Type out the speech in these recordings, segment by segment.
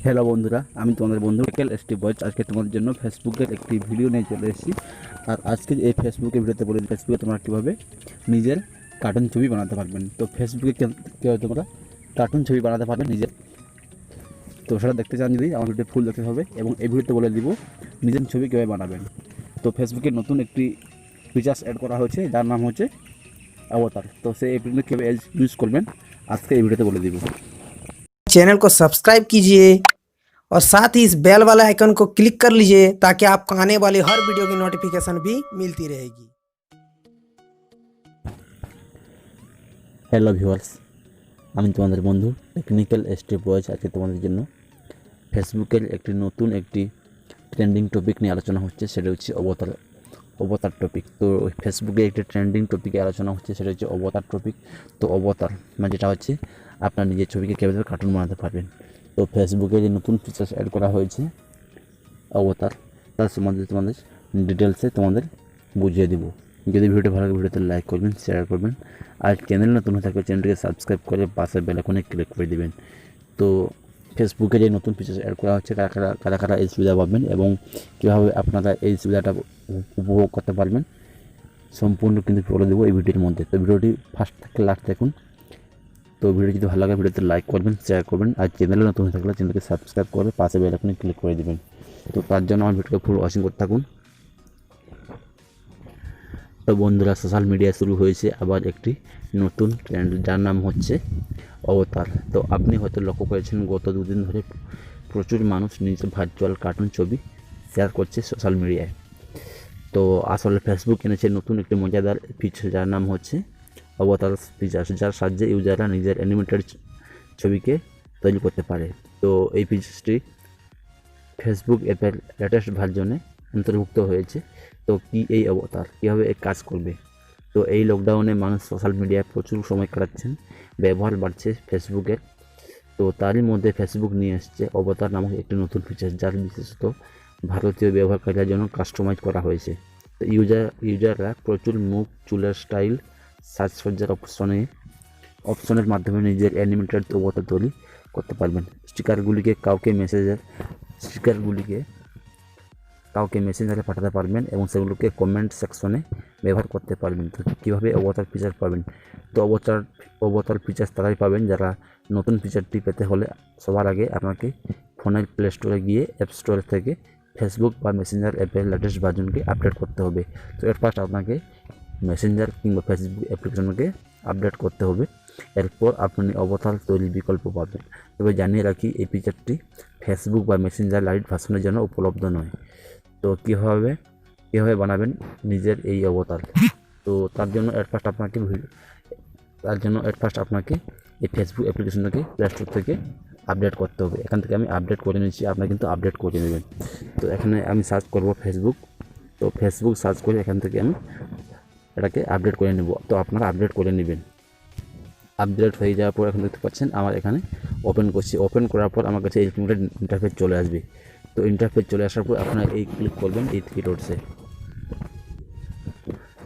Hello বন্ধুরা, আমি তোমাদের বন্ধু 𝑘𝑠 আজকে তোমাদের জন্য ফেসবুকের একটি ভিডিও নিয়ে চলে এসেছি। আর আজকে এই ফেসবুকের ভিডিওতে বলে ফেসবুকে তোমরা কীভাবে নিজের কার্টুন ছবি বানাতে পারবেন। তো ফেসবুকে কীভাবে তোমরা কার্টুন ছবি বানাতে পারবেন নিজের, তো সেটা দেখতে চান যদি আমার ভিডিও ফুল দেখতে হবে এবং এই ভিডিওতে বলে দিব নিজের ছবি কীভাবে বানাবেন। তো ফেসবুকে নতুন একটি ফিচার্স অ্যাড করা হয়েছে যার নাম হচ্ছে অবতার। তো সেই অ্যাপ্লিকেশন কীভাবে ইউজ করবেন আজকে এই ভিডিওতে বলে দিব। चैनल को सब्सक्राइब कीजिए और साथ ही इस बेल वाले आइकन को क्लिक कर लीजिए ताकि आपको आने वाली हर वीडियो की नोटिफिकेशन भी मिलती रहेगी। হ্যালো ভিউয়ার্স, আমি তোমাদের বন্ধু টেকনিক্যাল স্টেপ বয়েজ। আজকে তোমাদের জন্য ফেসবুকের একটি ট্রেন্ডিং টপিক নিয়ে আলোচনা হচ্ছে, সেটা হচ্ছে অবতার টপিক। তো ফেসবুকে একটি ট্রেন্ডিং টপিকে আলোচনা হচ্ছে, সেটা হচ্ছে অবতার টপিক। তো অবতার মানে যেটা হচ্ছে আপনার নিজের ছবিকে কীভাবে কার্টুন বানাতে পারবেন। তো ফেসবুকে যে নতুন ফিচার্স অ্যাড করা হয়েছে অবতার, তার সম্বন্ধে তোমাদের ডিটেলসে তোমাদের বুঝিয়ে দিব। যদি ভিডিওটি ভালো লাগে ভিডিওতে লাইক করবেন, শেয়ার করবেন, আর চ্যানেল নতুন হয়ে থাকলে চ্যানেলটিকে সাবস্ক্রাইব করে পাশের বেল আইকনে ক্লিক করে দেবেন। তো ফেসবুকে যে নতুন ফিচার্স অ্যাড করা হচ্ছে কারা কারা এই সুবিধা পাবেন এবং কীভাবে আপনারা এই সুবিধাটা উপভোগ করতে পারবেন সম্পূর্ণ কিন্তু বলে দেবো এই ভিডিওর মধ্যে। তো ভিডিওটি ফার্স্ট থেকে লাস্ট দেখুন। তো ভিডিও যদি ভালো লাগে ভিডিওতে লাইক করবেন, শেয়ার করবেন, আর চ্যানেলে নতুন হয়ে থাকলে চ্যানেলকে সাবস্ক্রাইব করে পাশে বেল আইকনে ক্লিক করে দেবেন। তো তার জন্য আমার ভিডিওকে ফুল ওয়াচিং করতে থাকুন। তো বন্ধুরা, সোশ্যাল মিডিয়ায় শুরু হয়েছে আবার একটি নতুন ট্রেন্ড যার নাম হচ্ছে অবতার। তো আপনি হয়তো লক্ষ্য করেছেন গত দুদিন ধরে প্রচুর মানুষ নিজের ভার্চুয়াল কার্টুন ছবি শেয়ার করছে সোশ্যাল মিডিয়ায়। তো আসলে ফেসবুক এনেছে নতুন একটি মজাদার ফিচার যার নাম হচ্ছে অবতার ফিচার্স, যার সাহায্যে ইউজাররা নিজের অ্যানিমেটেড ছবিকে তৈরি করতে পারে। তো এই ফিচার্সটি ফেসবুক অ্যাপের লেটেস্ট ভার্জনে অন্তর্ভুক্ত হয়েছে। তো কি এই অবতার কীভাবে কাজ করবে? তো এই লকডাউনে মানুষ সোশ্যাল মিডিয়ায় প্রচুর সময় কাটাচ্ছেন, ব্যবহার বাড়ছে ফেসবুকের। তো তারই মধ্যে ফেসবুক নিয়ে এসছে অবতার নামক একটি নতুন ফিচার, যার বিশেষত ভারতীয় ব্যবহারকারীদের জন্য কাস্টমাইজ করা হয়েছে। তো ইউজাররা প্রচুর মুখ, চুলের স্টাইল, সাজসজ্জার অপশনের মাধ্যমে নিজের অ্যানিমেটেড অবতার তৈরি করতে পারবেন। স্টিকারগুলিকে মেসেঞ্জারে পাঠাতে পারবেন এবং সেগুলোকে কমেন্ট সেকশনে ব্যবহার করতে পারবেন। তো কীভাবে অবতার ফিচার পাবেন? তো অবতার ফিচার তারাই পাবেন যারা নতুন ফিচারটি পেতে হলে সবার আগে আপনাকে ফোনের প্লে স্টোরে গিয়ে অ্যাপ স্টোর থেকে ফেসবুক বা মেসেঞ্জার অ্যাপের লেটেস্ট ভার্জনকে আপডেট করতে হবে। তো এর ফার্স্ট আপনাকে মেসেঞ্জার কিংবা ফেসবুক অ্যাপ্লিকেশনকে আপডেট করতে হবে। এরপর আপনি অবতার তৈরির বিকল্প পাবেন। তবে জানিয়ে রাখি, এই ফিচারটি ফেসবুক বা মেসেঞ্জার লাইট ভার্সনের জন্য উপলব্ধ নয়। তো কীভাবে বানাবেন নিজের এই অবতার? তো তার জন্য এট ফার্স্ট আপনাকে এই ফেসবুক অ্যাপ্লিকেশনটাকে প্লে স্টোর থেকে আপডেট করতে হবে। এখান থেকে আমি আপডেট করে নিচ্ছি, আপনারা কিন্তু আপডেট করে নেবেন। তো এখানে আমি সার্চ করব ফেসবুক। তো ফেসবুক সার্চ করে এখান থেকে আমি এটাকে আপডেট করে নেব। তো আপনারা আপডেট করে নেবেন। আপডেট হয়ে যাওয়ার পর এখন দেখতে পাচ্ছেন আমার এখানে ওপেন করছি। ওপেন করার পর আমার কাছে এরকম একটা ইন্টারফেস চলে আসবে। তো ইন্টারফেস চলে আসার পর আপনারা ক্লিক করবেন এই থ্রি ডটসে।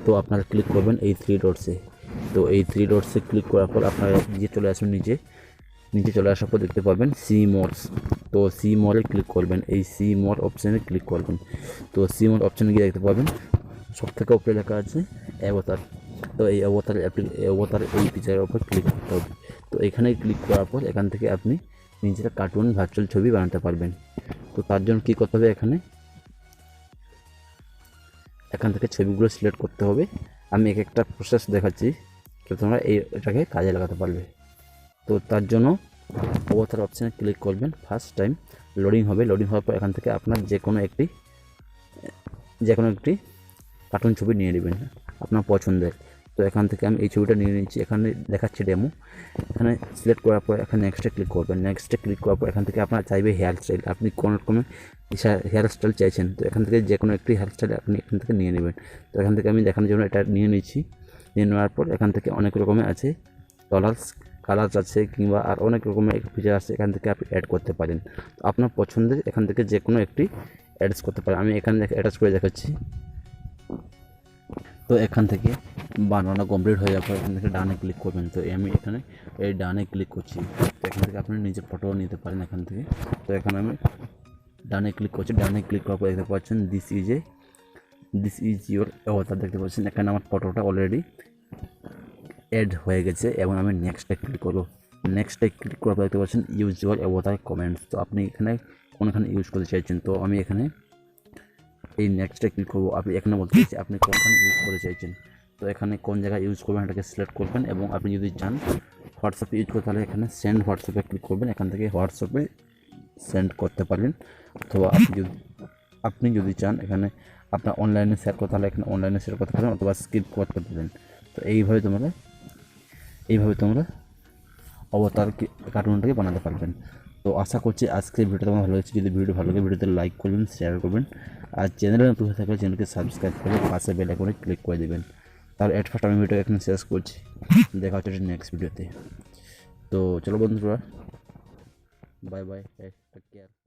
তো আপনারা ক্লিক করবেন এই থ্রি ডটসে। তো এই থ্রি ডটসে ক্লিক করার পর আপনারা চলে আসবেন নিচে চলে আসার পর দেখতে পাবেন সি মোডস। তো সি মোডে ক্লিক করবেন, এই সি মোড অপশানে ক্লিক করবেন। তো সি মোড অপশানে গিয়ে দেখতে পাবেন সবথেকে উপরে লেখা আছে অবতার। তো এই অবতার এই ফিচারের উপর ক্লিক করতে হবে। তো এখানে ক্লিক করার পর এখান থেকে আপনি নিজের কার্টুন ভার্চুয়াল ছবি বানাতে পারবেন। তো তার জন্য কী করতে হবে, এখান থেকে ছবিগুলো সিলেক্ট করতে হবে। আমি একটা প্রসেস দেখাচ্ছি, তো তোমরা এটাকে কাজে লাগাতে পারবে। তো তার জন্য অবতার অপশানে ক্লিক করবেন। ফার্স্ট টাইম লোডিং হওয়ার পর এখান থেকে আপনার যে কোনো একটি কার্টুন ছবি নিয়ে নেবেন আপনার পছন্দের। তো এখান থেকে আমি এই ছবিটা নিয়ে নিচ্ছি, এখানে দেখাচ্ছি ডেমো। এখানে সিলেক্ট করার পর এখানে নেক্সটে ক্লিক করবেন। নেক্সটে ক্লিক করার পর এখান থেকে আপনার চাইবে হেয়ার স্টাইল, আপনি কোন রকমের হেয়ার স্টাইল চাইছেন। তো এখান থেকে যে কোনো একটি হেয়ার স্টাইল আপনি এখান থেকে নিয়ে নেবেন। তো এখান থেকে আমি দেখানোর জন্য এটা নিয়ে নিচ্ছি। নিয়ে নেওয়ার পর এখান থেকে অনেক রকমের আছে, কালার্স আছে কিংবা আর অনেক রকমের ফিচার আছে, এখান থেকে আপনি অ্যাড করতে পারেন। তো আপনার পছন্দের এখান থেকে যে কোনো একটি অ্যাড করতে পারেন। আমি এখানে অ্যাটাচ করে দেখাচ্ছি। তো এখান থেকে বানানো কমপ্লিট হয়ে যাওয়ার পর এখান থেকে ডানে ক্লিক করবেন। তো আমি এখানে এই ডানে ক্লিক করছি। তো এখান থেকে আপনি নিজে ফটো নিতে পারেন এখান থেকে। তো এখানে আমি ডানে ক্লিক করছি, ডানে ক্লিক করার পর দেখতে পাচ্ছেন দিস ইজ ইয়োর অবতার দেখতে পাচ্ছেন। এখানে আমার ফটোটা অলরেডি অ্যাড হয়ে গেছে এবং আমি নেক্সটে ক্লিক করবো। নেক্সটে ক্লিক করার পর দেখতে পাচ্ছেন ইউজ ইয়োর অবতার কমেন্টস। তো আপনি এখানে কোনখানে ইউজ করতে চাইছেন, তো আমি এখানে এই নেক্সটে ক্লিক করবো। আপনি এখানে বলতে চাইছি আপনি কোনখানে ইউজ করতে চাইছেন, তো এখানে কোন জায়গায় ইউজ করবেন এটাকে সিলেক্ট করবেন। এবং আপনি যদি চান হোয়াটসঅ্যাপে ইউজ করতে তাহলে এখানে সেন্ড হোয়াটসঅ্যাপে ক্লিক করবেন, এখান থেকে হোয়াটসঅ্যাপে সেন্ড করতে পারবেন। অথবা আপনি যদি চান এখানে আপনার অনলাইনে শেয়ার করতে তাহলে এখানে অনলাইনে শেয়ার করতে পারেন অথবা স্কিপ করতে পারেন। তো এইভাবে তোমরা অবতার কার্টুনটাকে বানাতে পারবেন। তো আশা করছি আজকের ভিডিওটা তোমার ভালো লাগছে। যদি ভিডিও ভালো লাগে ভিডিওতে লাইক করবেন, শেয়ার করবেন, আর চ্যানেলে নতুন হয়ে থাকলে চ্যানেলকে সাবস্ক্রাইব করে পাশে বেল আইকনে ক্লিক করে দেবেন। তাহলে এট ফার্স্ট আমি ভিডিও এখানে শেষ করছি, দেখা হচ্ছে নেক্সট ভিডিওতে। তো চলো বন্ধুরা, বাই বাই, টেক কেয়ার।